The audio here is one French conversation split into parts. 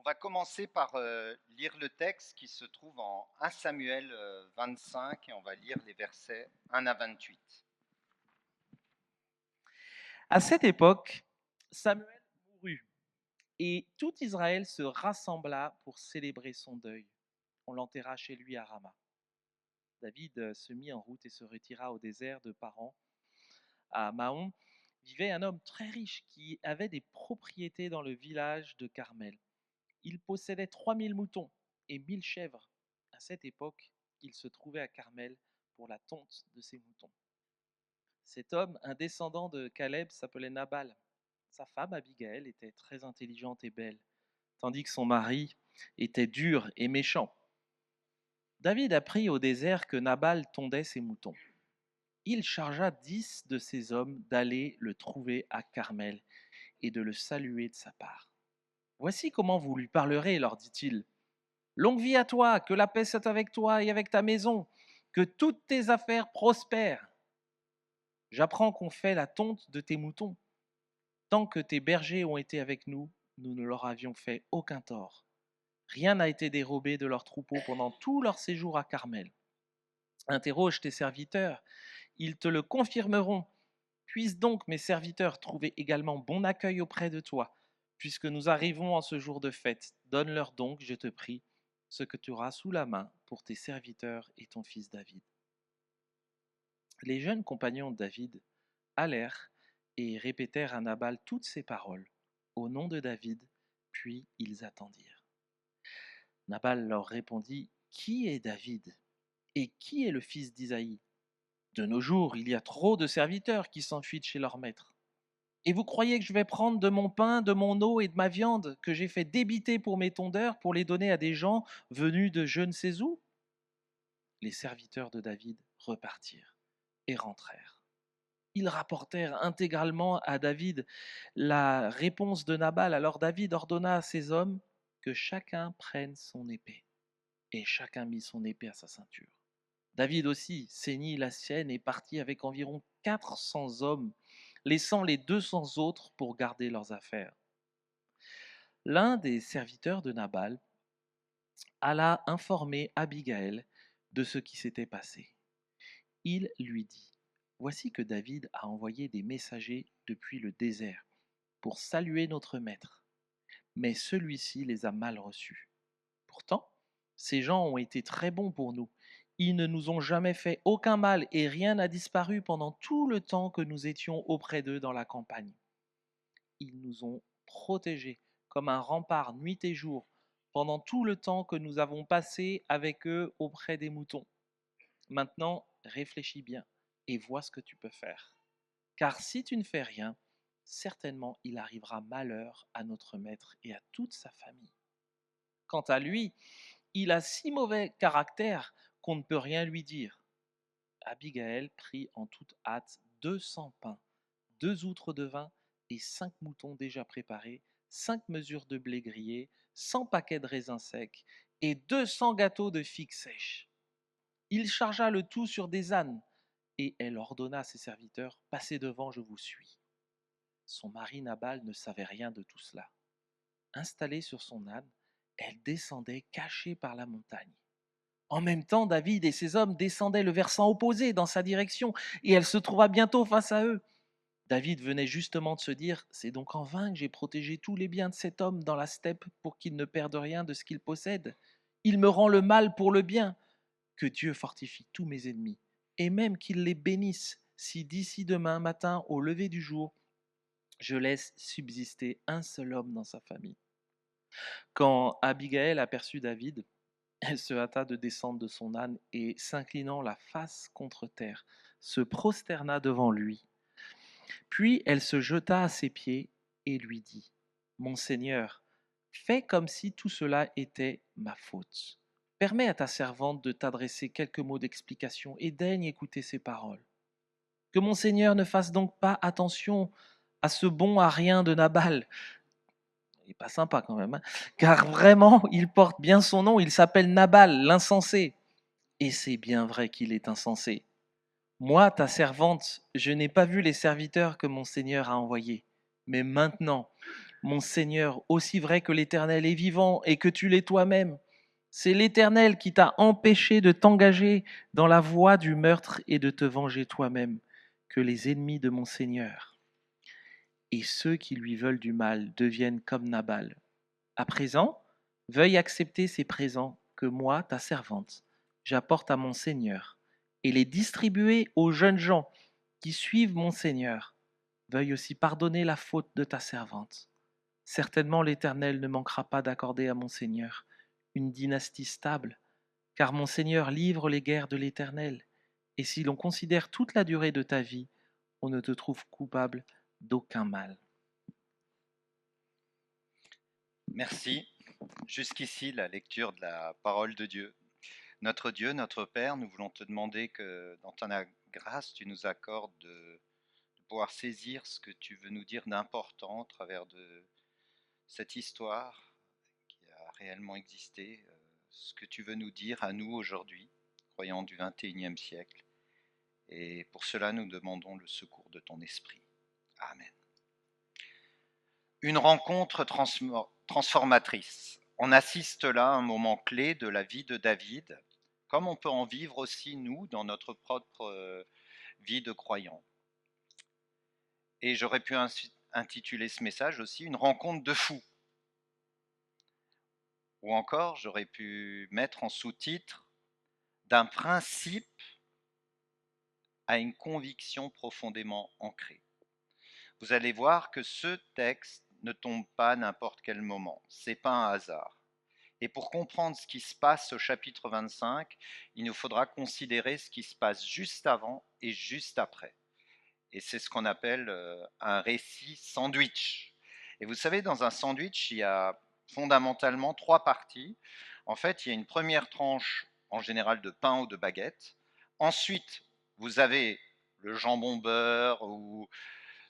va commencer par lire le texte qui se trouve en 1 Samuel 25 et on va lire les versets 1 à 28. À cette époque, Samuel mourut et tout Israël se rassembla pour célébrer son deuil. On l'enterra chez lui à Rama. David se mit en route et se retira au désert de Paran. À Mahon vivait un homme très riche qui avait des propriétés dans le village de Carmel. Il possédait 3000 moutons et 1000 chèvres. À cette époque, il se trouvait à Carmel pour la tonte de ses moutons. Cet homme, un descendant de Caleb, s'appelait Nabal. Sa femme Abigaël était très intelligente et belle, tandis que son mari était dur et méchant. David apprit au désert que Nabal tondait ses moutons. Il chargea 10 de ses hommes d'aller le trouver à Carmel et de le saluer de sa part. Voici comment vous lui parlerez, leur dit-il. Longue vie à toi, que la paix soit avec toi et avec ta maison, que toutes tes affaires prospèrent. J'apprends qu'on fait la tonte de tes moutons. Tant que tes bergers ont été avec nous, nous ne leur avions fait aucun tort. Rien n'a été dérobé de leurs troupeaux pendant tout leur séjour à Carmel. Interroge tes serviteurs, ils te le confirmeront. Puissent donc mes serviteurs trouver également bon accueil auprès de toi, puisque nous arrivons en ce jour de fête. Donne-leur donc, je te prie, ce que tu auras sous la main pour tes serviteurs et ton fils David. Les jeunes compagnons de David allèrent et répétèrent à Nabal toutes ces paroles au nom de David, puis ils attendirent. Nabal leur répondit, qui est David et qui est le fils d'Isaïe? De nos jours, il y a trop de serviteurs qui s'enfuient de chez leur maître. Et vous croyez que je vais prendre de mon pain, de mon eau et de ma viande que j'ai fait débiter pour mes tondeurs pour les donner à des gens venus de je ne sais où? Les serviteurs de David repartirent et rentrèrent. Ils rapportèrent intégralement à David la réponse de Nabal. Alors David ordonna à ses hommes que chacun prenne son épée. Et chacun mit son épée à sa ceinture. David aussi ceignit la sienne et partit avec environ 400 hommes, laissant les 200 autres pour garder leurs affaires. L'un des serviteurs de Nabal alla informer Abigaël de ce qui s'était passé. Il lui dit, voici que David a envoyé des messagers depuis le désert pour saluer notre maître, mais celui-ci les a mal reçus. Pourtant, ces gens ont été très bons pour nous. Ils ne nous ont jamais fait aucun mal et rien n'a disparu pendant tout le temps que nous étions auprès d'eux dans la campagne. Ils nous ont protégés comme un rempart nuit et jour pendant tout le temps que nous avons passé avec eux auprès des moutons. Maintenant, réfléchis bien et vois ce que tu peux faire. Car si tu ne fais rien, certainement il arrivera malheur à notre maître et à toute sa famille. Quant à lui, il a si mauvais caractère qu'on ne peut rien lui dire. Abigaël prit en toute hâte 200 pains, 2 outres de vin et 5 moutons déjà préparés, 5 mesures de blé grillé, 100 paquets de raisins secs et 200 gâteaux de figues sèches. Il chargea le tout sur des ânes et elle ordonna à ses serviteurs, passez devant, je vous suis. Son mari Nabal ne savait rien de tout cela. Installée sur son âne, elle descendait cachée par la montagne. En même temps, David et ses hommes descendaient le versant opposé dans sa direction, et elle se trouva bientôt face à eux. David venait justement de se dire, c'est donc en vain que j'ai protégé tous les biens de cet homme dans la steppe pour qu'il ne perde rien de ce qu'il possède. Il me rend le mal pour le bien. Que Dieu fortifie tous mes ennemis, et même qu'il les bénisse si d'ici demain matin au lever du jour, je laisse subsister un seul homme dans sa famille. Quand Abigaël aperçut David, elle se hâta de descendre de son âne et, s'inclinant la face contre terre, se prosterna devant lui. Puis elle se jeta à ses pieds et lui dit, mon Seigneur, fais comme si tout cela était ma faute. Permets à ta servante de t'adresser quelques mots d'explication et daigne écouter ses paroles. Que mon Seigneur ne fasse donc pas attention à ce bon à rien de Nabal. Il n'est pas sympa quand même, hein, car vraiment, il porte bien son nom, il s'appelle Nabal, l'insensé. Et c'est bien vrai qu'il est insensé. Moi, ta servante, je n'ai pas vu les serviteurs que mon Seigneur a envoyés. Mais maintenant, mon Seigneur, aussi vrai que l'Éternel est vivant et que tu l'es toi-même. C'est l'Éternel qui t'a empêché de t'engager dans la voie du meurtre et de te venger toi-même, que les ennemis de mon Seigneur et ceux qui lui veulent du mal deviennent comme Nabal. À présent, veuille accepter ces présents que moi, ta servante, j'apporte à mon Seigneur, et les distribuer aux jeunes gens qui suivent mon Seigneur. Veuille aussi pardonner la faute de ta servante. Certainement l'Éternel ne manquera pas d'accorder à mon Seigneur une dynastie stable, car mon Seigneur livre les guerres de l'Éternel, et si l'on considère toute la durée de ta vie, on ne te trouve coupable d'aucun mal. Merci. Jusqu'ici, la lecture de la parole de Dieu. Notre Dieu, notre Père, nous voulons te demander que dans ta grâce, tu nous accordes de pouvoir saisir ce que tu veux nous dire d'important au travers de cette histoire qui a réellement existé, ce que tu veux nous dire à nous aujourd'hui, croyants du XXIe siècle. Et pour cela, nous demandons le secours de ton esprit. Amen. Une rencontre transformatrice. On assiste là à un moment clé de la vie de David, comme on peut en vivre aussi nous dans notre propre vie de croyant. Et j'aurais pu intituler ce message aussi une rencontre de fous. Ou encore, j'aurais pu mettre en sous-titre d'un principe à une conviction profondément ancrée. Vous allez voir que ce texte ne tombe pas à n'importe quel moment. Ce n'est pas un hasard. Et pour comprendre ce qui se passe au chapitre 25, il nous faudra considérer ce qui se passe juste avant et juste après. Et c'est ce qu'on appelle un récit sandwich. Et vous savez, dans un sandwich, il y a fondamentalement trois parties. En fait, il y a une première tranche, en général, de pain ou de baguette. Ensuite, vous avez le jambon beurre ou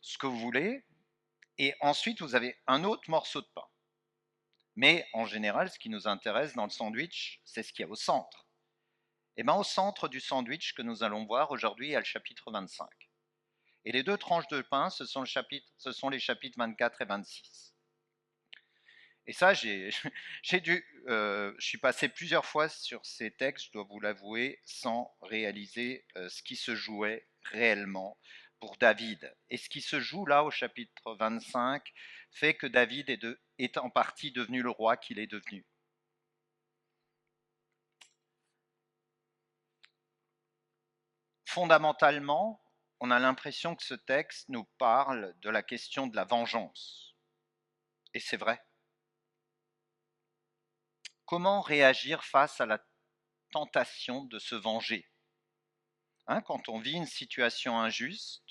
ce que vous voulez. Et ensuite, vous avez un autre morceau de pain. Mais en général, ce qui nous intéresse dans le sandwich, c'est ce qu'il y a au centre. Et bien, au centre du sandwich que nous allons voir aujourd'hui, il y a le chapitre 25. Et les deux tranches de pain, ce sont les chapitres 24 et 26. Et ça, je suis passé plusieurs fois sur ces textes, je dois vous l'avouer, sans réaliser ce qui se jouait réellement pour David. Et ce qui se joue là au chapitre 25 fait que David est en partie devenu le roi qu'il est devenu. Fondamentalement, on a l'impression que ce texte nous parle de la question de la vengeance. Et c'est vrai. Comment réagir face à la tentation de se venger? Quand on vit une situation injuste,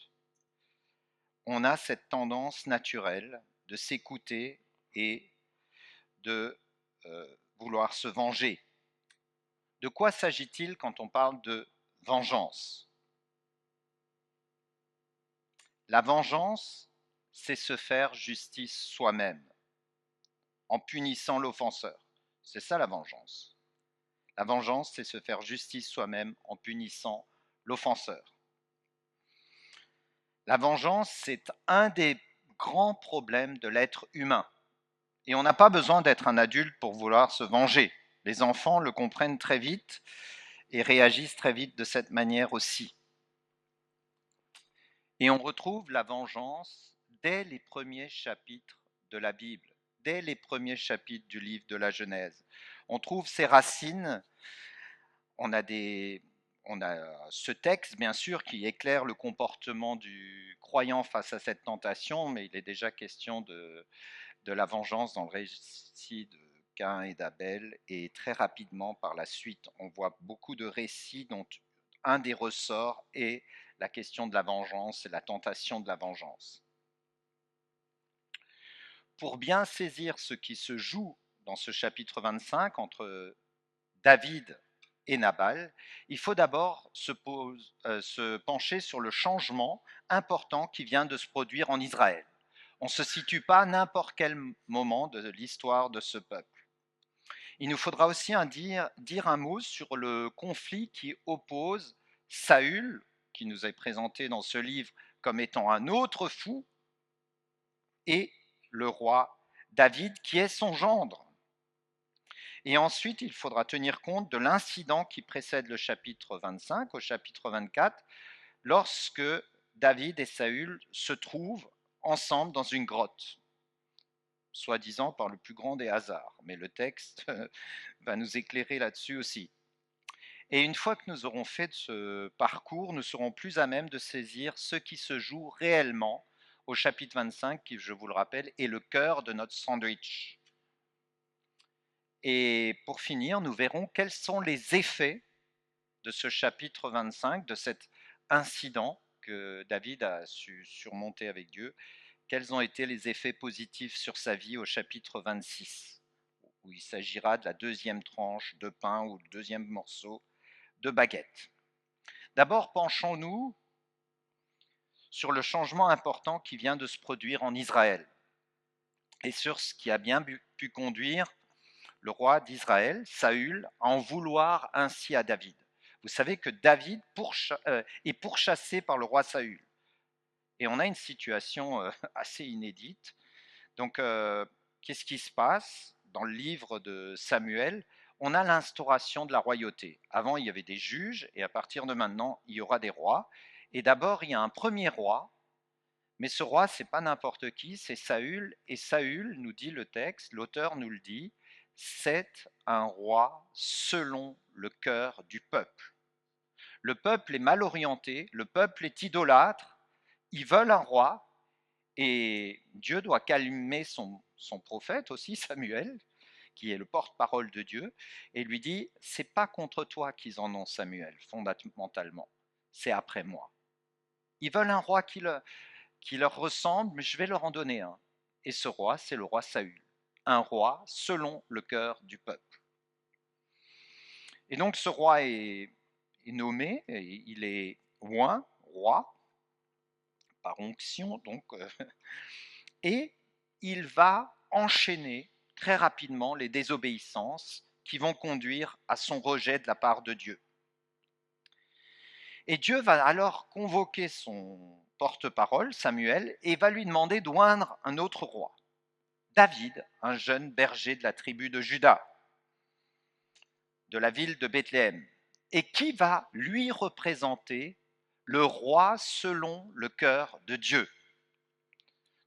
on a cette tendance naturelle de s'écouter et de vouloir se venger. De quoi s'agit-il quand on parle de vengeance? La vengeance, c'est se faire justice soi-même, en punissant l'offenseur. C'est ça la vengeance. La vengeance, c'est se faire justice soi-même en punissant l'offenseur. La vengeance, c'est un des grands problèmes de l'être humain. Et on n'a pas besoin d'être un adulte pour vouloir se venger. Les enfants le comprennent très vite et réagissent très vite de cette manière aussi. Et on retrouve la vengeance dès les premiers chapitres de la Bible, dès les premiers chapitres du livre de la Genèse. On trouve ses racines, on a ce texte, bien sûr, qui éclaire le comportement du croyant face à cette tentation, mais il est déjà question de la vengeance dans le récit de Caïn et d'Abel, et très rapidement, par la suite, on voit beaucoup de récits dont un des ressorts est la question de la vengeance et la tentation de la vengeance. Pour bien saisir ce qui se joue dans ce chapitre 25 entre David et Nabal, il faut d'abord se pencher sur le changement important qui vient de se produire en Israël. On ne se situe pas à n'importe quel moment de l'histoire de ce peuple. Il nous faudra aussi dire un mot sur le conflit qui oppose Saül, qui nous est présenté dans ce livre comme étant un autre fou, et le roi David, qui est son gendre. Et ensuite, il faudra tenir compte de l'incident qui précède le chapitre 25 au chapitre 24, lorsque David et Saül se trouvent ensemble dans une grotte, soi-disant par le plus grand des hasards. Mais le texte va nous éclairer là-dessus aussi. Et une fois que nous aurons fait ce parcours, nous serons plus à même de saisir ce qui se joue réellement au chapitre 25, qui, je vous le rappelle, est le cœur de notre sandwich. Et pour finir, nous verrons quels sont les effets de ce chapitre 25, de cet incident que David a su surmonter avec Dieu. Quels ont été les effets positifs sur sa vie au chapitre 26, où il s'agira de la deuxième tranche de pain ou le deuxième morceau de baguette. D'abord, penchons-nous sur le changement important qui vient de se produire en Israël et sur ce qui a bien pu conduire le roi d'Israël, Saül, à en vouloir ainsi à David. Vous savez que David est pourchassé par le roi Saül. Et on a une situation assez inédite. Donc, qu'est-ce qui se passe dans le livre de Samuel? On a l'instauration de la royauté. Avant, il y avait des juges, et à partir de maintenant, il y aura des rois. Et d'abord, il y a un premier roi, mais ce roi, c'est pas n'importe qui, c'est Saül. Et Saül, nous dit le texte, l'auteur nous le dit, c'est un roi selon le cœur du peuple. Le peuple est mal orienté, le peuple est idolâtre, ils veulent un roi, et Dieu doit calmer son prophète aussi, Samuel, qui est le porte-parole de Dieu, et lui dit, c'est pas contre toi qu'ils en ont, Samuel, fondamentalement, c'est après moi. Ils veulent un roi qui leur ressemble, mais je vais leur en donner un. Et ce roi, c'est le roi Saül, un roi selon le cœur du peuple. Et donc ce roi est nommé, et il est oint, roi, par onction, donc, et il va enchaîner très rapidement les désobéissances qui vont conduire à son rejet de la part de Dieu. Et Dieu va alors convoquer son porte-parole, Samuel, et va lui demander d'oindre un autre roi, David, un jeune berger de la tribu de Juda, de la ville de Bethléem, et qui va lui représenter le roi selon le cœur de Dieu.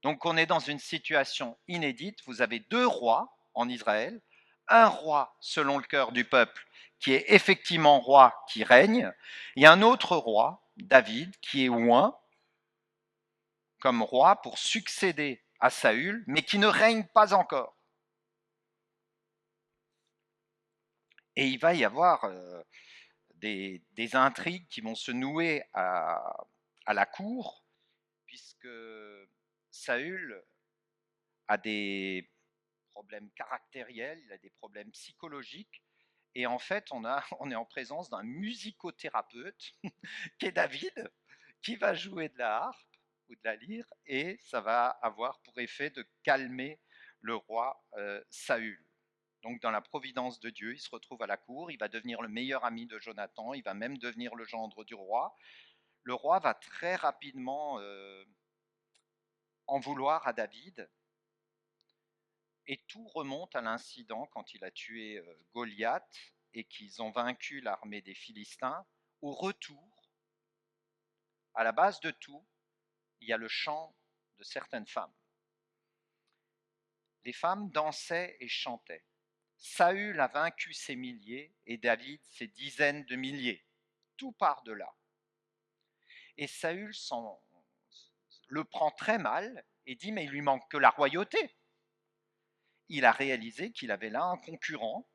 Donc on est dans une situation inédite, vous avez deux rois en Israël, un roi selon le cœur du peuple, qui est effectivement roi qui règne, et un autre roi, David, qui est oint comme roi pour succéder à Saül, mais qui ne règne pas encore. Et il va y avoir des intrigues qui vont se nouer à la cour, puisque Saül a des problèmes caractériels, il a des problèmes psychologiques, et en fait, on est en présence d'un musicothérapeute, qui est David, qui va jouer de la harpe ou de la lyre, et ça va avoir pour effet de calmer le roi Saül. Donc dans la providence de Dieu, il se retrouve à la cour, il va devenir le meilleur ami de Jonathan, il va même devenir le gendre du roi. Le roi va très rapidement en vouloir à David, et tout remonte à l'incident quand il a tué Goliath et qu'ils ont vaincu l'armée des Philistins. Au retour, à la base de tout, il y a le chant de certaines femmes. Les femmes dansaient et chantaient. Saül a vaincu ses milliers et David ses dizaines de milliers. Tout part de là. Et Saül le prend très mal et dit, mais il lui manque que la royauté. Il a réalisé qu'il avait là un concurrent.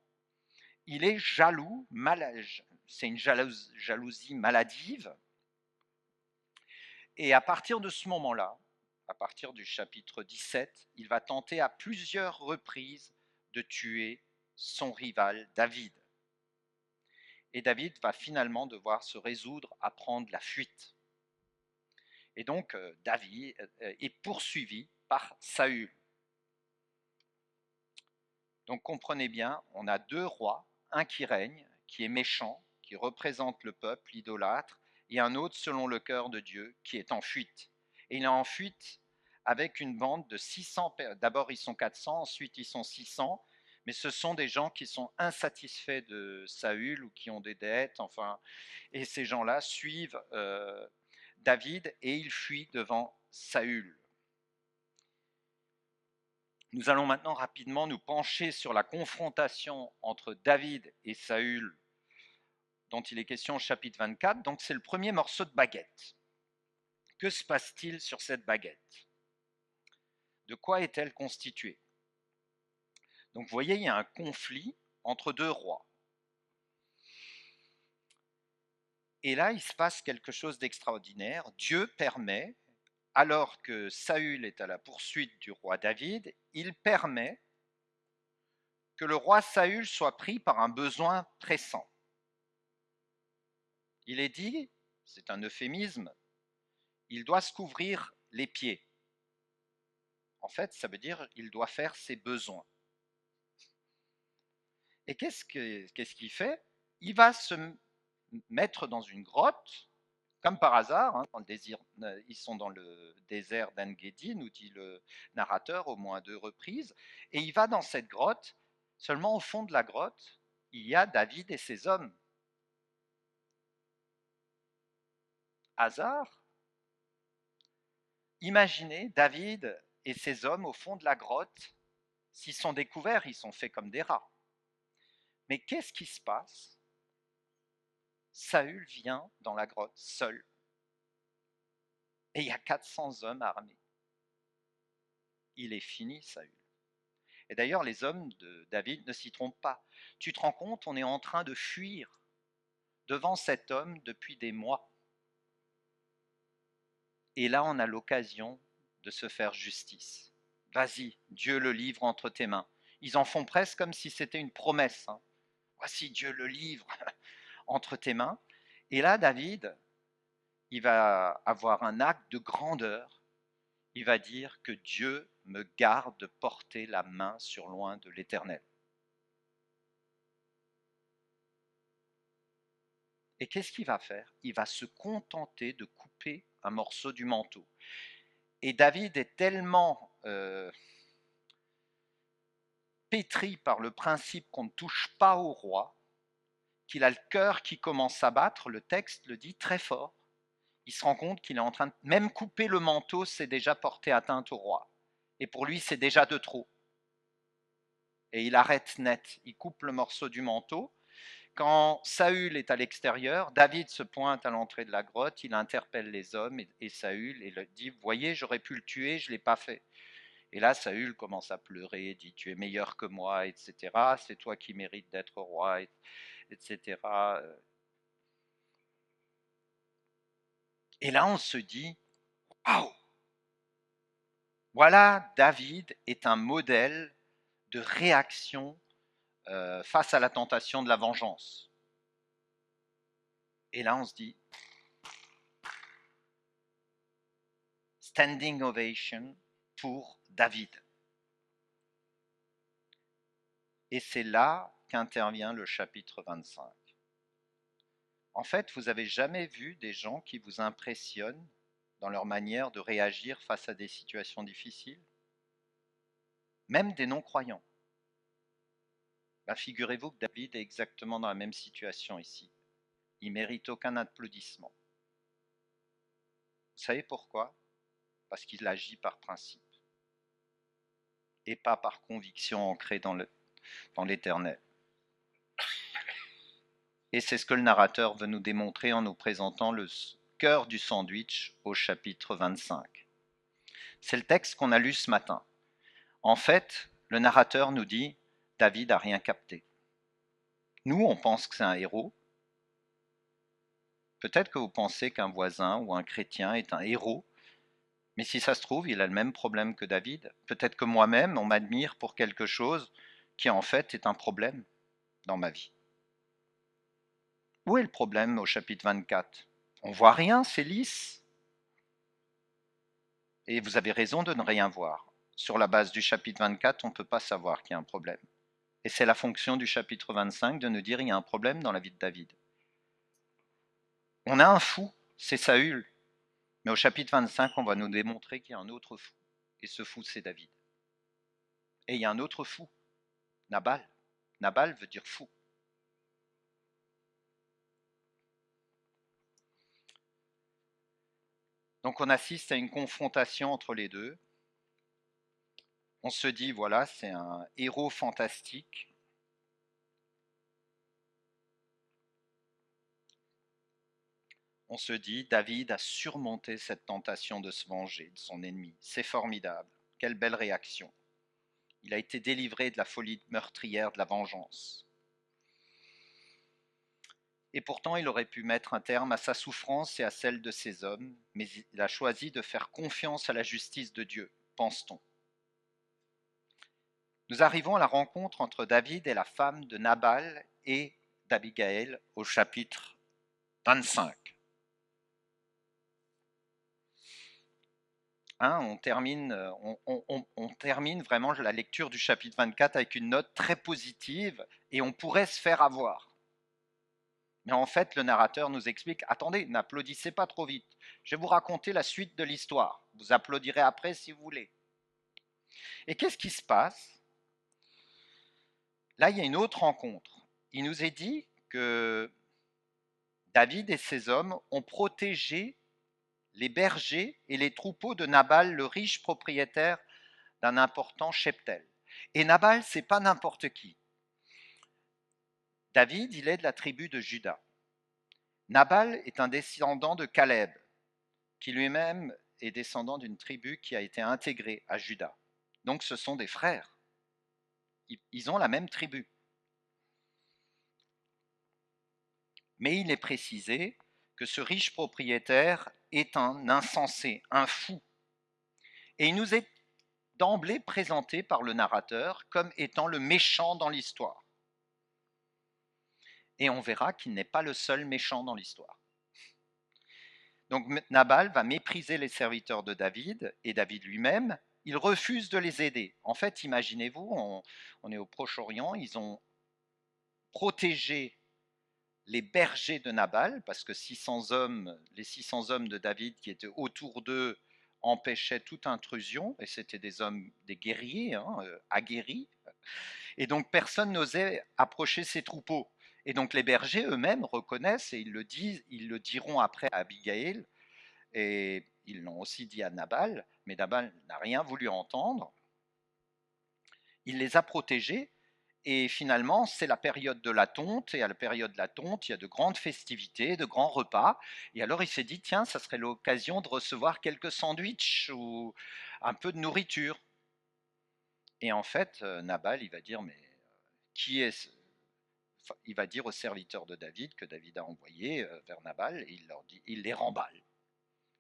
Il est jaloux, c'est une jalousie maladive. Et à partir de ce moment-là, à partir du chapitre 17, il va tenter à plusieurs reprises de tuer son rival David. Et David va finalement devoir se résoudre à prendre la fuite. Et donc David est poursuivi par Saül. Donc comprenez bien, on a deux rois, un qui règne, qui est méchant, qui représente le peuple idolâtre, et un autre selon le cœur de Dieu, qui est en fuite. Et il est en fuite avec une bande de 600. D'abord, ils sont 400, ensuite, ils sont 600. Mais ce sont des gens qui sont insatisfaits de Saül ou qui ont des dettes. Enfin, et ces gens-là suivent David et ils fuient devant Saül. Nous allons maintenant rapidement nous pencher sur la confrontation entre David et Saül, dont il est question au chapitre 24. Donc c'est le premier morceau de baguette. Que se passe-t-il sur cette baguette? De quoi est-elle constituée? Donc vous voyez, il y a un conflit entre deux rois. Et là, il se passe quelque chose d'extraordinaire. Dieu permet, alors que Saül est à la poursuite du roi David, il permet que le roi Saül soit pris par un besoin pressant. Il est dit, c'est un euphémisme, il doit se couvrir les pieds. En fait, ça veut dire qu'il doit faire ses besoins. Et qu'est-ce qu'il fait? Il va se mettre dans une grotte, comme par hasard, hein, ils sont dans le désert d'En-Gedi, nous dit le narrateur au moins à 2 reprises, et il va dans cette grotte. Seulement au fond de la grotte, il y a David et ses hommes. Hasard? Imaginez David et ses hommes au fond de la grotte. S'ils sont découverts, ils sont faits comme des rats. Mais qu'est-ce qui se passe? Saül vient dans la grotte seul. Et il y a 400 hommes armés. Il est fini, Saül. Et d'ailleurs, les hommes de David ne s'y trompent pas. Tu te rends compte, on est en train de fuir devant cet homme depuis des mois. Et là, on a l'occasion de se faire justice. Vas-y, Dieu le livre entre tes mains. Ils en font presque comme si c'était une promesse. Hein. Voici, Dieu le livre entre tes mains. Et là, David, il va avoir un acte de grandeur. Il va dire que Dieu me garde de porter la main sur loin de l'Éternel. Et qu'est-ce qu'il va faire? Il va se contenter de couper un morceau du manteau. Et David est tellement pétri par le principe qu'on ne touche pas au roi, qu'il a le cœur qui commence à battre, le texte le dit très fort. Il se rend compte qu'il est en train de... Même couper le manteau, c'est déjà porter atteinte au roi. Et pour lui, c'est déjà de trop. Et il arrête net, il coupe le morceau du manteau. Quand Saül est à l'extérieur, David se pointe à l'entrée de la grotte, il interpelle les hommes et Saül et leur dit, voyez, j'aurais pu le tuer, je ne l'ai pas fait. Et là, Saül commence à pleurer, dit, tu es meilleur que moi, etc. C'est toi qui mérites d'être roi, etc. Et là, on se dit, waouh, voilà, David est un modèle de réaction face à la tentation de la vengeance. Et là, on se dit, standing ovation pour David. Et c'est là qu'intervient le chapitre 25. En fait, vous n'avez jamais vu des gens qui vous impressionnent dans leur manière de réagir face à des situations difficiles? Même des non-croyants. Ben, figurez-vous que David est exactement dans la même situation ici. Il ne mérite aucun applaudissement. Vous savez pourquoi? Parce qu'il agit par principe et pas par conviction ancrée dans l'Éternel. Et c'est ce que le narrateur veut nous démontrer en nous présentant le cœur du sandwich au chapitre 25. C'est le texte qu'on a lu ce matin. En fait, le narrateur nous dit « David n'a rien capté ». Nous, on pense que c'est un héros. Peut-être que vous pensez qu'un voisin ou un chrétien est un héros, mais si ça se trouve, il a le même problème que David. Peut-être que moi-même, on m'admire pour quelque chose qui en fait est un problème dans ma vie. Où est le problème au chapitre 24? On voit rien, c'est lisse. Et vous avez raison de ne rien voir. Sur la base du chapitre 24, on ne peut pas savoir qu'il y a un problème. Et c'est la fonction du chapitre 25 de nous dire qu'il y a un problème dans la vie de David. On a un fou, c'est Saül. Mais au chapitre 25, on va nous démontrer qu'il y a un autre fou. Et ce fou, c'est David. Et il y a un autre fou, Nabal. Nabal veut dire fou. Donc on assiste à une confrontation entre les deux. On se dit, voilà, c'est un héros fantastique. On se dit, David a surmonté cette tentation de se venger de son ennemi. C'est formidable. Quelle belle réaction. Il a été délivré de la folie meurtrière de la vengeance. Et pourtant, il aurait pu mettre un terme à sa souffrance et à celle de ses hommes, mais il a choisi de faire confiance à la justice de Dieu, pense-t-on. Nous arrivons à la rencontre entre David et la femme de Nabal et d'Abigaël au chapitre 25. On termine vraiment la lecture du chapitre 24 avec une note très positive et on pourrait se faire avoir. Mais en fait, le narrateur nous explique, attendez, n'applaudissez pas trop vite. Je vais vous raconter la suite de l'histoire. Vous applaudirez après si vous voulez. Et qu'est-ce qui se passe? Là, il y a une autre rencontre. Il nous est dit que David et ses hommes ont protégé les bergers et les troupeaux de Nabal, le riche propriétaire d'un important cheptel. Et Nabal, c'est pas n'importe qui. David, il est de la tribu de Juda. Nabal est un descendant de Caleb, qui lui-même est descendant d'une tribu qui a été intégrée à Juda. Donc ce sont des frères. Ils ont la même tribu. Mais il est précisé que ce riche propriétaire est un insensé, un fou. Et il nous est d'emblée présenté par le narrateur comme étant le méchant dans l'histoire. Et on verra qu'il n'est pas le seul méchant dans l'histoire. Donc Nabal va mépriser les serviteurs de David et David lui-même. Il refuse de les aider. En fait, imaginez-vous, on est au Proche-Orient, ils ont protégé les bergers de Nabal, parce que les 600 hommes de David qui étaient autour d'eux empêchaient toute intrusion, et c'était des hommes, des guerriers, aguerris, et donc personne n'osait approcher ces troupeaux. Et donc les bergers eux-mêmes reconnaissent, et ils le disent, ils le diront après à Abigail, et ils l'ont aussi dit à Nabal, mais Nabal n'a rien voulu entendre. Il les a protégés, et finalement, c'est la période de la tonte, et à la période de la tonte, il y a de grandes festivités, de grands repas, et alors il s'est dit, tiens, ça serait l'occasion de recevoir quelques sandwichs ou un peu de nourriture. Et en fait, Nabal, il va dire, mais qui est ce... Il va dire aux serviteurs de David que David a envoyé vers Nabal, et il les remballe.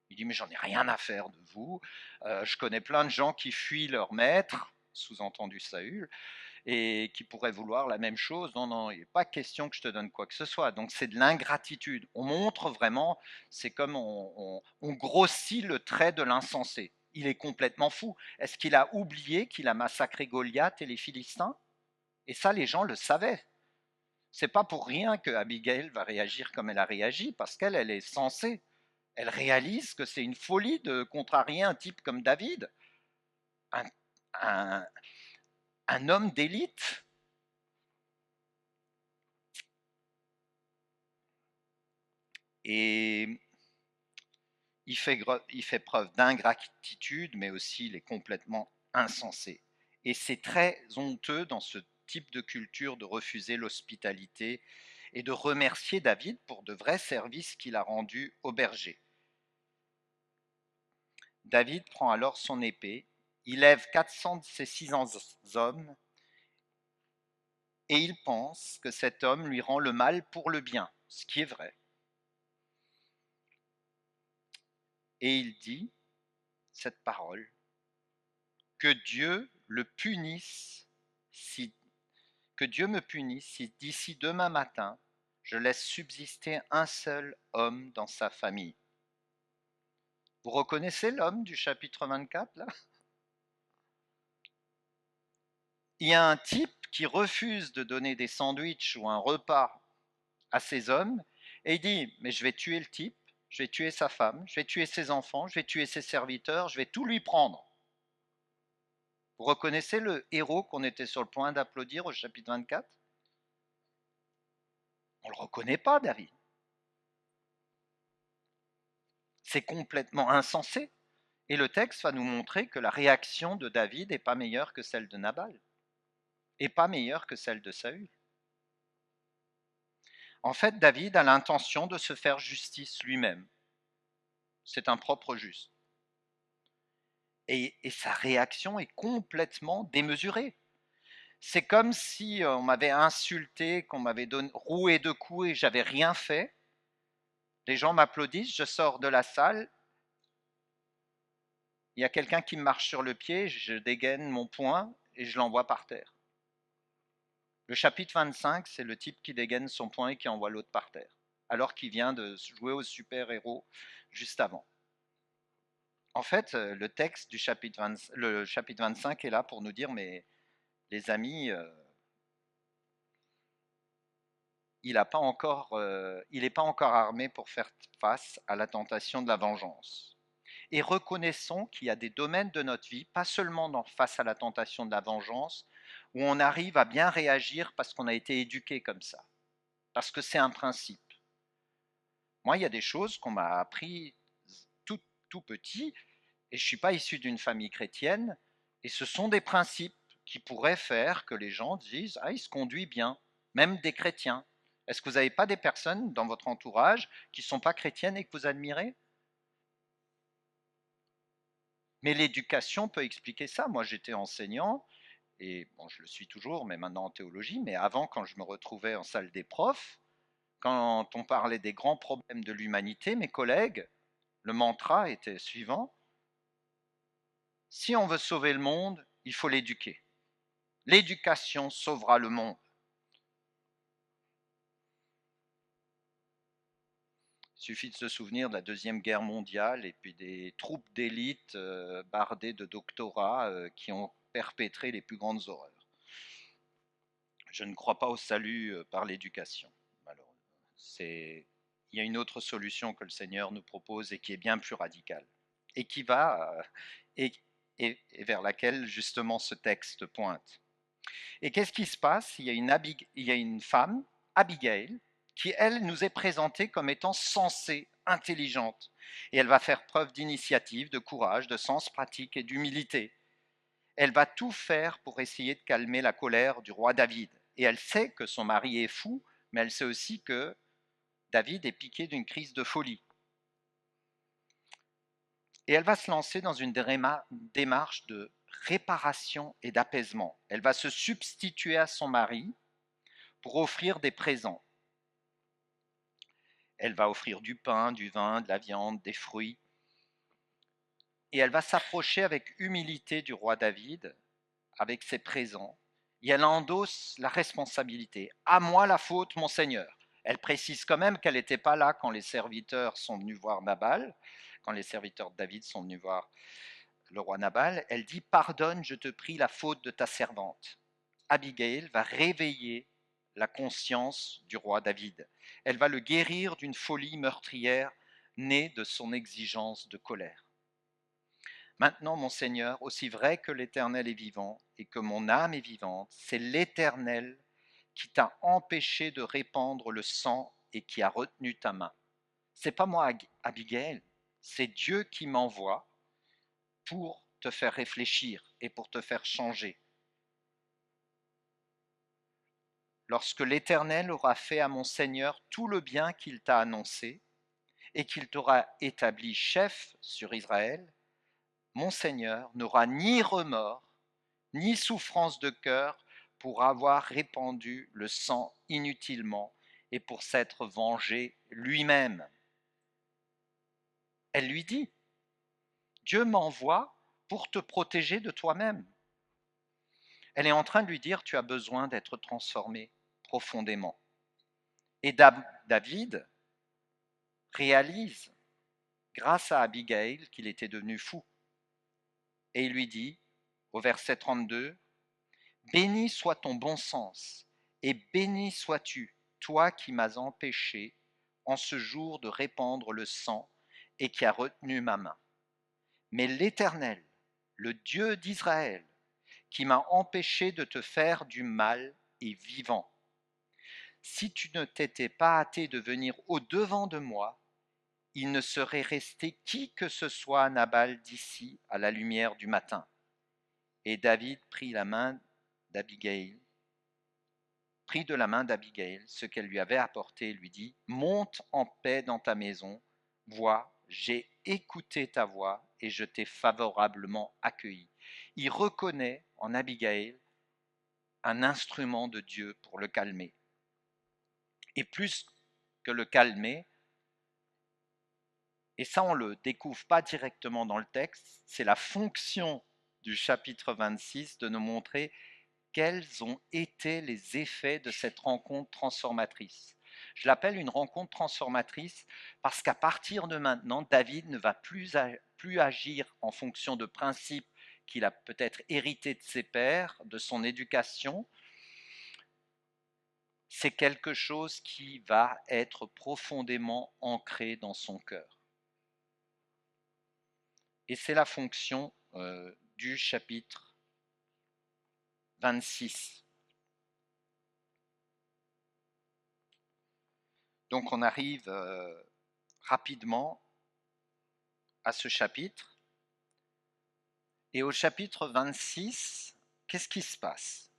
Il dit, mais j'en ai rien à faire de vous, je connais plein de gens qui fuient leur maître, sous-entendu Saül, et qui pourraient vouloir la même chose. Non, non, il n'est pas question que je te donne quoi que ce soit. Donc c'est de l'ingratitude. On montre vraiment, c'est comme on grossit le trait de l'insensé. Il est complètement fou. Est-ce qu'il a oublié qu'il a massacré Goliath et les Philistins? Et ça, les gens le savaient. C'est pas pour rien que Abigail va réagir comme elle a réagi, parce qu'elle est sensée. Elle réalise que c'est une folie de contrarier un type comme David, un, un, un homme d'élite. Et il fait preuve d'ingratitude, mais aussi il est complètement insensé. Et c'est très honteux dans ce type de culture de refuser l'hospitalité et de remercier David pour de vrais services qu'il a rendus au berger. David prend alors son épée, il lève 400 de ses 600 hommes, et il pense que cet homme lui rend le mal pour le bien, ce qui est vrai. Et il dit cette parole, que Dieu le punisse que Dieu me punisse si d'ici demain matin, je laisse subsister un seul homme dans sa famille. Vous reconnaissez l'homme du chapitre 24 là? Il y a un type qui refuse de donner des sandwichs ou un repas à ses hommes et il dit, mais je vais tuer le type, je vais tuer sa femme, je vais tuer ses enfants, je vais tuer ses serviteurs, je vais tout lui prendre. Vous reconnaissez le héros qu'on était sur le point d'applaudir au chapitre 24? On ne le reconnaît pas, David. C'est complètement insensé. Et le texte va nous montrer que la réaction de David n'est pas meilleure que celle de Nabal, et pas meilleure que celle de Saül. En fait, David a l'intention de se faire justice lui-même. C'est un propre juste. Et sa réaction est complètement démesurée. C'est comme si on m'avait insulté, qu'on m'avait roué de coups et j'avais rien fait. Les gens m'applaudissent, je sors de la salle, il y a quelqu'un qui me marche sur le pied, je dégaine mon poing et je l'envoie par terre. Le chapitre 25, c'est le type qui dégaine son poing et qui envoie l'autre par terre, alors qu'il vient de jouer au super-héros juste avant. En fait, le texte du chapitre 25 est là pour nous dire, mais les amis, il n'est pas encore armé pour faire face à la tentation de la vengeance. Et reconnaissons qu'il y a des domaines de notre vie, pas seulement face à la tentation de la vengeance, où on arrive à bien réagir parce qu'on a été éduqué comme ça, parce que c'est un principe. Moi, il y a des choses qu'on m'a appris tout petit, et je ne suis pas issu d'une famille chrétienne, et ce sont des principes qui pourraient faire que les gens disent « Ah, il se conduit bien », même des chrétiens. Est-ce que vous n'avez pas des personnes dans votre entourage qui ne sont pas chrétiennes et que vous admirez? Mais l'éducation peut expliquer ça. Moi, j'étais enseignant, et bon, je le suis toujours, mais maintenant en théologie, mais avant, quand je me retrouvais en salle des profs, quand on parlait des grands problèmes de l'humanité, mes collègues, le mantra était suivant: si on veut sauver le monde, il faut l'éduquer. L'éducation sauvera le monde. Il suffit de se souvenir de la Deuxième Guerre mondiale et puis des troupes d'élite bardées de doctorats qui ont perpétré les plus grandes horreurs. Je ne crois pas au salut par l'éducation. Alors, il y a une autre solution que le Seigneur nous propose et qui est bien plus radicale et qui va et vers laquelle justement ce texte pointe. Et qu'est-ce qui se passe? Il y a une femme, Abigail, qui, elle, nous est présentée comme étant sensée, intelligente. Et elle va faire preuve d'initiative, de courage, de sens pratique et d'humilité. Elle va tout faire pour essayer de calmer la colère du roi David. Et elle sait que son mari est fou, mais elle sait aussi que David est piqué d'une crise de folie. Et elle va se lancer dans une démarche de réparation et d'apaisement. Elle va se substituer à son mari pour offrir des présents. Elle va offrir du pain, du vin, de la viande, des fruits. Et elle va s'approcher avec humilité du roi David, avec ses présents. Et elle endosse la responsabilité. À moi la faute, mon Seigneur. Elle précise quand même qu'elle n'était pas là quand les serviteurs sont venus voir Nabal, quand les serviteurs de David sont venus voir le roi Nabal. Elle dit: pardonne, je te prie, la faute de ta servante. Abigail va réveiller la conscience du roi David. Elle va le guérir d'une folie meurtrière née de son exigence de colère. Maintenant, mon Seigneur, aussi vrai que l'Éternel est vivant et que mon âme est vivante, c'est l'Éternel qui t'a empêché de répandre le sang et qui a retenu ta main. C'est pas moi, Abigail, c'est Dieu qui m'envoie pour te faire réfléchir et pour te faire changer. Lorsque l'Éternel aura fait à mon Seigneur tout le bien qu'il t'a annoncé et qu'il t'aura établi chef sur Israël, mon Seigneur n'aura ni remords, ni souffrance de cœur pour avoir répandu le sang inutilement et pour s'être vengé lui-même. Elle lui dit: Dieu m'envoie pour te protéger de toi-même. Elle est en train de lui dire: tu as besoin d'être transformé profondément. Et David réalise, grâce à Abigail, qu'il était devenu fou. Et il lui dit, au verset 32, « Béni soit ton bon sens, et béni sois-tu, toi qui m'as empêché en ce jour de répandre le sang et qui a retenu ma main. Mais l'Éternel, le Dieu d'Israël, qui m'a empêché de te faire du mal est vivant. Si tu ne t'étais pas hâté de venir au-devant de moi, il ne serait resté qui que ce soit à Nabal d'ici à la lumière du matin. Et David prit de la main d'Abigaïl ce qu'elle lui avait apporté et lui dit, monte en paix dans ta maison, vois, j'ai écouté ta voix et je t'ai favorablement accueilli. Il reconnaît en Abigaïl un instrument de Dieu pour le calmer. Et plus que le calmer, et ça on ne le découvre pas directement dans le texte, c'est la fonction du chapitre 26 de nous montrer quels ont été les effets de cette rencontre transformatrice. Je l'appelle une rencontre transformatrice parce qu'à partir de maintenant, David ne va plus agir en fonction de principes qu'il a peut-être hérités de ses pères, de son éducation. C'est quelque chose qui va être profondément ancré dans son cœur. Et c'est la fonction du chapitre 26. Donc on arrive rapidement à ce chapitre. Et au chapitre 26, qu'est-ce qui se passe?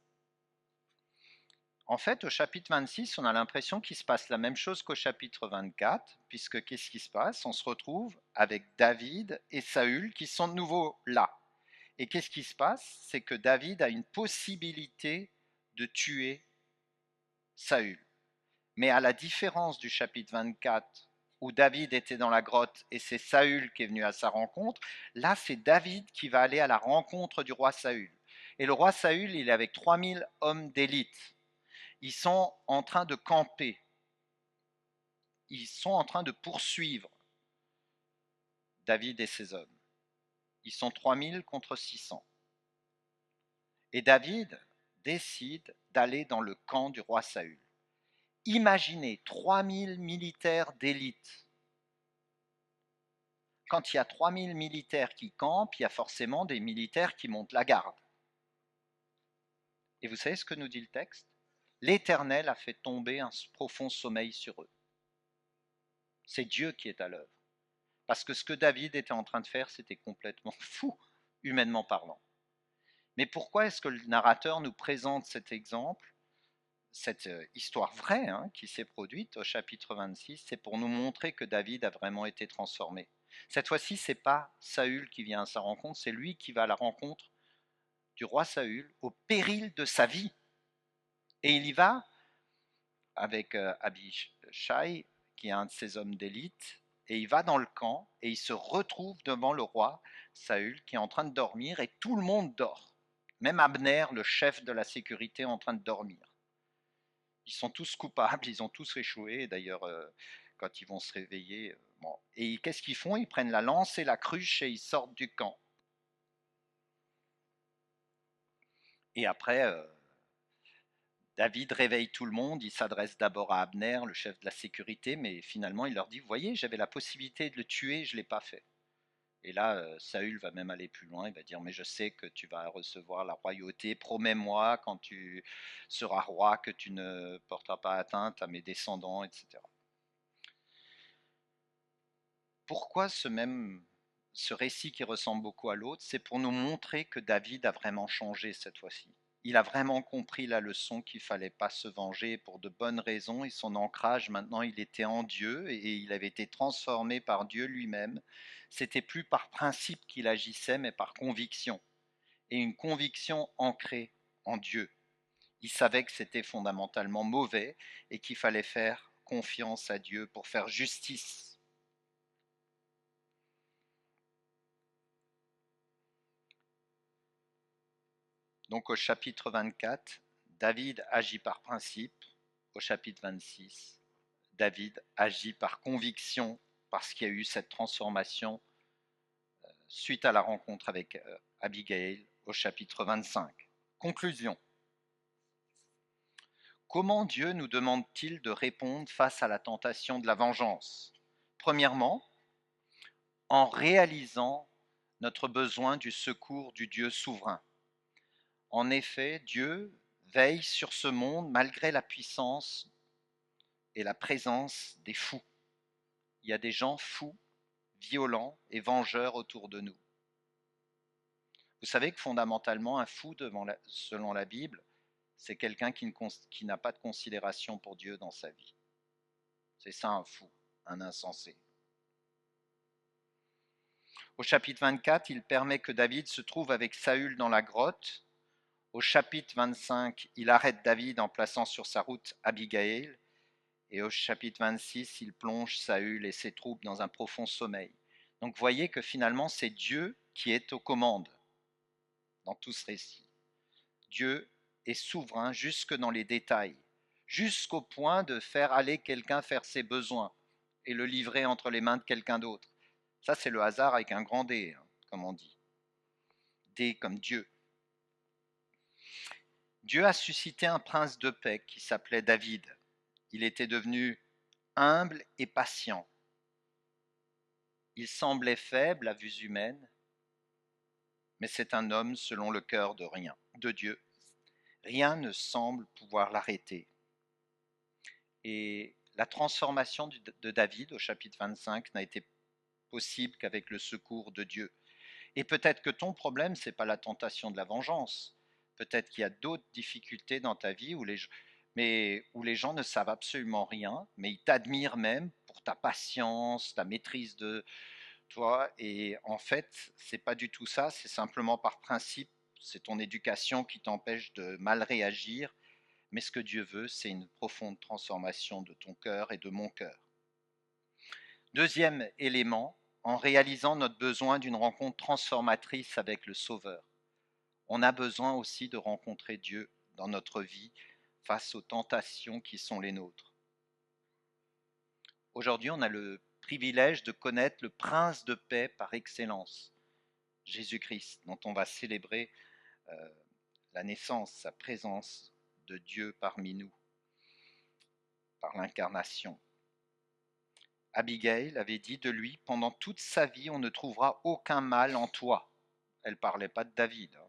En fait, au chapitre 26, on a l'impression qu'il se passe la même chose qu'au chapitre 24, puisque qu'est-ce qui se passe? On se retrouve avec David et Saül qui sont de nouveau là. Et qu'est-ce qui se passe? C'est que David a une possibilité de tuer Saül. Mais à la différence du chapitre 24, où David était dans la grotte et c'est Saül qui est venu à sa rencontre, là c'est David qui va aller à la rencontre du roi Saül. Et le roi Saül, il est avec 3000 hommes d'élite. Ils sont en train de camper. Ils sont en train de poursuivre David et ses hommes. Ils sont 3000 contre 600. Et David décide d'aller dans le camp du roi Saül. Imaginez 3000 militaires d'élite. Quand il y a 3000 militaires qui campent, il y a forcément des militaires qui montent la garde. Et vous savez ce que nous dit le texte? L'Éternel a fait tomber un profond sommeil sur eux. C'est Dieu qui est à l'œuvre. Parce que ce que David était en train de faire, c'était complètement fou, humainement parlant. Mais pourquoi est-ce que le narrateur nous présente cet exemple, cette histoire vraie qui s'est produite au chapitre 26? C'est pour nous montrer que David a vraiment été transformé. Cette fois-ci, ce n'est pas Saül qui vient à sa rencontre, c'est lui qui va à la rencontre du roi Saül au péril de sa vie. Et il y va avec Abishai, qui est un de ses hommes d'élite, et il va dans le camp et il se retrouve devant le roi Saül qui est en train de dormir et tout le monde dort. Même Abner, le chef de la sécurité, est en train de dormir. Ils sont tous coupables, ils ont tous échoué. Et d'ailleurs, quand ils vont se réveiller, bon. Et qu'est-ce qu'ils font? Ils prennent la lance et la cruche et ils sortent du camp. Et après, David réveille tout le monde, il s'adresse d'abord à Abner, le chef de la sécurité, mais finalement il leur dit, vous voyez, j'avais la possibilité de le tuer, je ne l'ai pas fait. Et là, Saül va même aller plus loin, il va dire, mais je sais que tu vas recevoir la royauté, promets-moi quand tu seras roi que tu ne porteras pas atteinte à mes descendants, etc. Pourquoi ce récit qui ressemble beaucoup à l'autre? C'est pour nous montrer que David a vraiment changé cette fois-ci. Il a vraiment compris la leçon qu'il ne fallait pas se venger pour de bonnes raisons et son ancrage maintenant il était en Dieu et il avait été transformé par Dieu lui-même. C'était plus par principe qu'il agissait mais par conviction et une conviction ancrée en Dieu. Il savait que c'était fondamentalement mauvais et qu'il fallait faire confiance à Dieu pour faire justice. Donc au chapitre 24, David agit par principe. Au chapitre 26, David agit par conviction parce qu'il y a eu cette transformation suite à la rencontre avec Abigail au chapitre 25. Conclusion. Comment Dieu nous demande-t-il de répondre face à la tentation de la vengeance? Premièrement, en réalisant notre besoin du secours du Dieu souverain. En effet, Dieu veille sur ce monde malgré la puissance et la présence des fous. Il y a des gens fous, violents et vengeurs autour de nous. Vous savez que fondamentalement, un fou, selon la Bible, c'est quelqu'un qui n'a pas de considération pour Dieu dans sa vie. C'est ça un fou, un insensé. Au chapitre 24, il permet que David se trouve avec Saül dans la grotte. Au chapitre 25, il arrête David en plaçant sur sa route Abigail. Et au chapitre 26, il plonge Saül et ses troupes dans un profond sommeil. Donc voyez que finalement, c'est Dieu qui est aux commandes dans tout ce récit. Dieu est souverain jusque dans les détails, jusqu'au point de faire aller quelqu'un faire ses besoins et le livrer entre les mains de quelqu'un d'autre. Ça, c'est le hasard avec un grand D, comme on dit. D comme Dieu. Dieu a suscité un prince de paix qui s'appelait David. Il était devenu humble et patient. Il semblait faible à vue humaine, mais c'est un homme selon le cœur de Dieu. Rien ne semble pouvoir l'arrêter. Et la transformation de David au chapitre 25 n'a été possible qu'avec le secours de Dieu. Et peut-être que ton problème, ce n'est pas la tentation de la vengeance. Peut-être qu'il y a d'autres difficultés dans ta vie où les gens ne savent absolument rien, mais ils t'admirent même pour ta patience, ta maîtrise de toi. Et en fait, c'est pas du tout ça, c'est simplement par principe, c'est ton éducation qui t'empêche de mal réagir. Mais ce que Dieu veut, c'est une profonde transformation de ton cœur et de mon cœur. Deuxième élément, en réalisant notre besoin d'une rencontre transformatrice avec le Sauveur. On a besoin aussi de rencontrer Dieu dans notre vie face aux tentations qui sont les nôtres. Aujourd'hui, on a le privilège de connaître le prince de paix par excellence, Jésus-Christ, dont on va célébrer la naissance, sa présence de Dieu parmi nous, par l'incarnation. Abigail avait dit de lui, pendant toute sa vie, on ne trouvera aucun mal en toi. Elle ne parlait pas de David,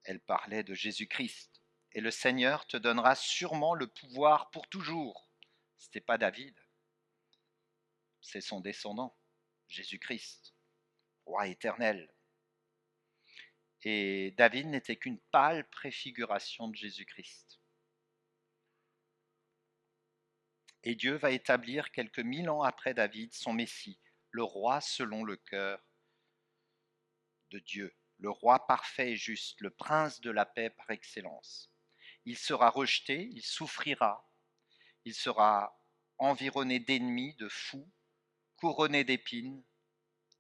elle parlait de Jésus-Christ. Et le Seigneur te donnera sûrement le pouvoir pour toujours. Ce n'était pas David, c'est son descendant, Jésus-Christ, roi éternel. Et David n'était qu'une pâle préfiguration de Jésus-Christ. Et Dieu va établir quelques 1000 ans après David son Messie, le roi selon le cœur de Dieu, le roi parfait et juste, le prince de la paix par excellence. Il sera rejeté, il souffrira, il sera environné d'ennemis, de fous, couronné d'épines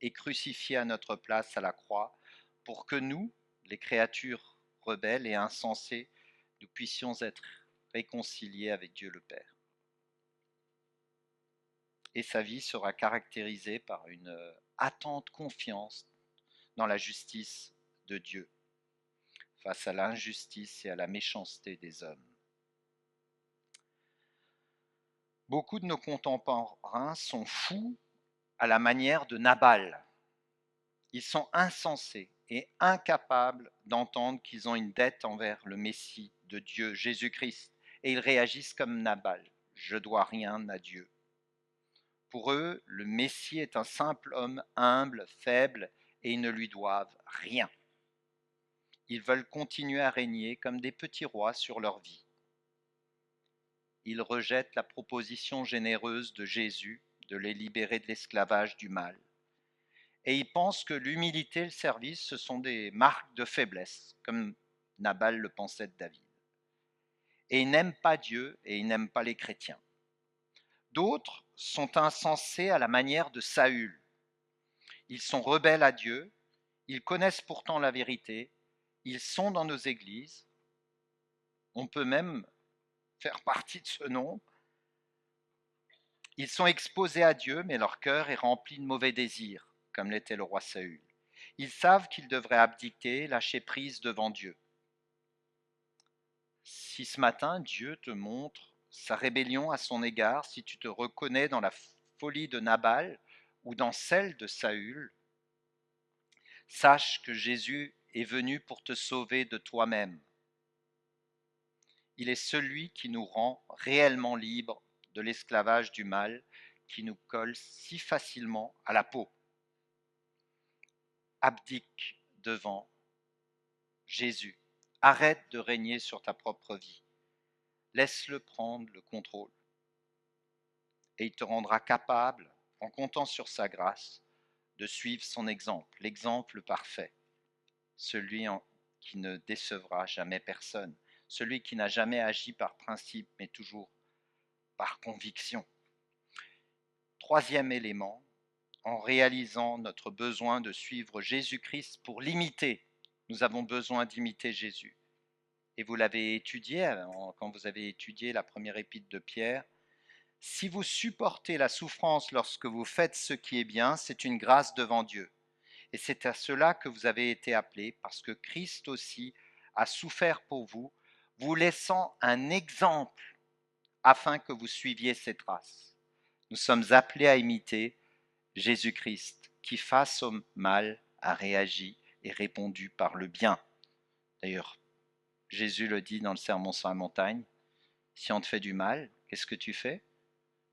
et crucifié à notre place à la croix pour que nous, les créatures rebelles et insensées, nous puissions être réconciliés avec Dieu le Père. Et sa vie sera caractérisée par une attente confiance dans la justice de Dieu face à l'injustice et à la méchanceté des hommes. Beaucoup de nos contemporains sont fous à la manière de Nabal. Ils sont insensés et incapables d'entendre qu'ils ont une dette envers le Messie de Dieu, Jésus-Christ, et ils réagissent comme Nabal. Je dois rien à Dieu. Pour eux, le Messie est un simple homme humble, faible, et ils ne lui doivent rien. Ils veulent continuer à régner comme des petits rois sur leur vie. Ils rejettent la proposition généreuse de Jésus de les libérer de l'esclavage du mal. Et ils pensent que l'humilité et le service, ce sont des marques de faiblesse, comme Nabal le pensait de David. Et ils n'aiment pas Dieu et ils n'aiment pas les chrétiens. D'autres sont insensés à la manière de Saül. Ils sont rebelles à Dieu, ils connaissent pourtant la vérité, ils sont dans nos églises, on peut même faire partie de ce nombre. Ils sont exposés à Dieu, mais leur cœur est rempli de mauvais désirs, comme l'était le roi Saül. Ils savent qu'ils devraient abdiquer, lâcher prise devant Dieu. Si ce matin Dieu te montre sa rébellion à son égard, si tu te reconnais dans la folie de Nabal ou dans celle de Saül, sache que Jésus est venu pour te sauver de toi-même. Il est celui qui nous rend réellement libres de l'esclavage du mal qui nous colle si facilement à la peau. Abdique devant Jésus. Arrête de régner sur ta propre vie. Laisse-le prendre le contrôle. Et il te rendra capable, en comptant sur sa grâce, de suivre son exemple, l'exemple parfait, celui qui ne décevra jamais personne, celui qui n'a jamais agi par principe, mais toujours par conviction. Troisième élément, en réalisant notre besoin de suivre Jésus-Christ pour l'imiter. Nous avons besoin d'imiter Jésus. Et vous l'avez étudié quand vous avez étudié la première épître de Pierre. Si vous supportez la souffrance lorsque vous faites ce qui est bien, c'est une grâce devant Dieu. Et c'est à cela que vous avez été appelés, parce que Christ aussi a souffert pour vous, vous laissant un exemple afin que vous suiviez ses traces. Nous sommes appelés à imiter Jésus-Christ, qui face au mal a réagi et répondu par le bien. D'ailleurs, Jésus le dit dans le Sermon sur la montagne, si on te fait du mal, qu'est-ce que tu fais?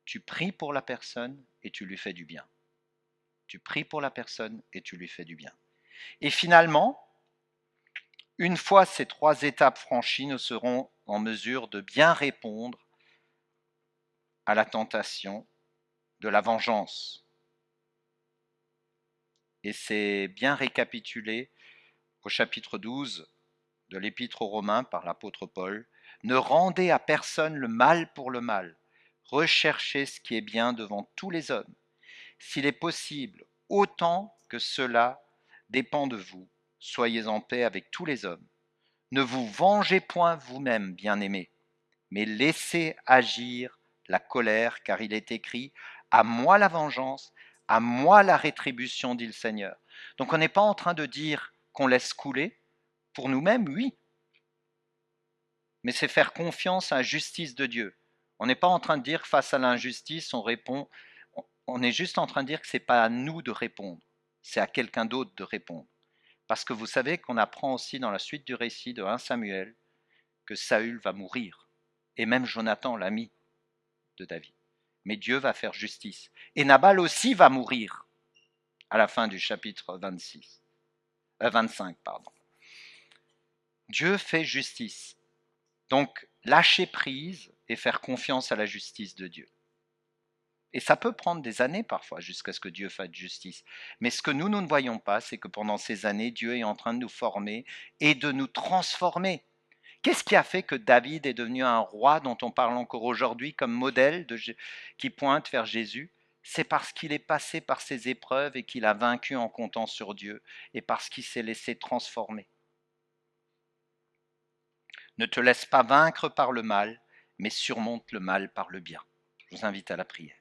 Tu pries pour la personne et tu lui fais du bien. Tu pries pour la personne et tu lui fais du bien. Et finalement, une fois ces trois étapes franchies, nous serons en mesure de bien répondre à la tentation de la vengeance. Et c'est bien récapitulé au chapitre 12 de l'Épître aux Romains par l'apôtre Paul. Ne rendez à personne le mal pour le mal. Recherchez ce qui est bien devant tous les hommes. S'il est possible, autant que cela dépend de vous, soyez en paix avec tous les hommes. Ne vous vengez point vous-même, bien-aimés, mais laissez agir la colère, car il est écrit « À moi la vengeance, à moi la rétribution, dit le Seigneur ». Donc on n'est pas en train de dire qu'on laisse couler, pour nous-mêmes, oui, mais c'est faire confiance à la justice de Dieu. On n'est pas en train de dire que face à l'injustice, on répond, on est juste en train de dire que ce n'est pas à nous de répondre, c'est à quelqu'un d'autre de répondre. Parce que vous savez qu'on apprend aussi dans la suite du récit de 1 Samuel que Saül va mourir, et même Jonathan, l'ami de David. Mais Dieu va faire justice. Et Nabal aussi va mourir à la fin du chapitre 25. Dieu fait justice. Donc, lâcher prise et faire confiance à la justice de Dieu. Et ça peut prendre des années parfois jusqu'à ce que Dieu fasse justice. Mais ce que nous ne voyons pas, c'est que pendant ces années, Dieu est en train de nous former et de nous transformer. Qu'est-ce qui a fait que David est devenu un roi dont on parle encore aujourd'hui comme modèle qui pointe vers Jésus? C'est parce qu'il est passé par ces épreuves et qu'il a vaincu en comptant sur Dieu et parce qu'il s'est laissé transformer. Ne te laisse pas vaincre par le mal, mais surmonte le mal par le bien. Je vous invite à la prière.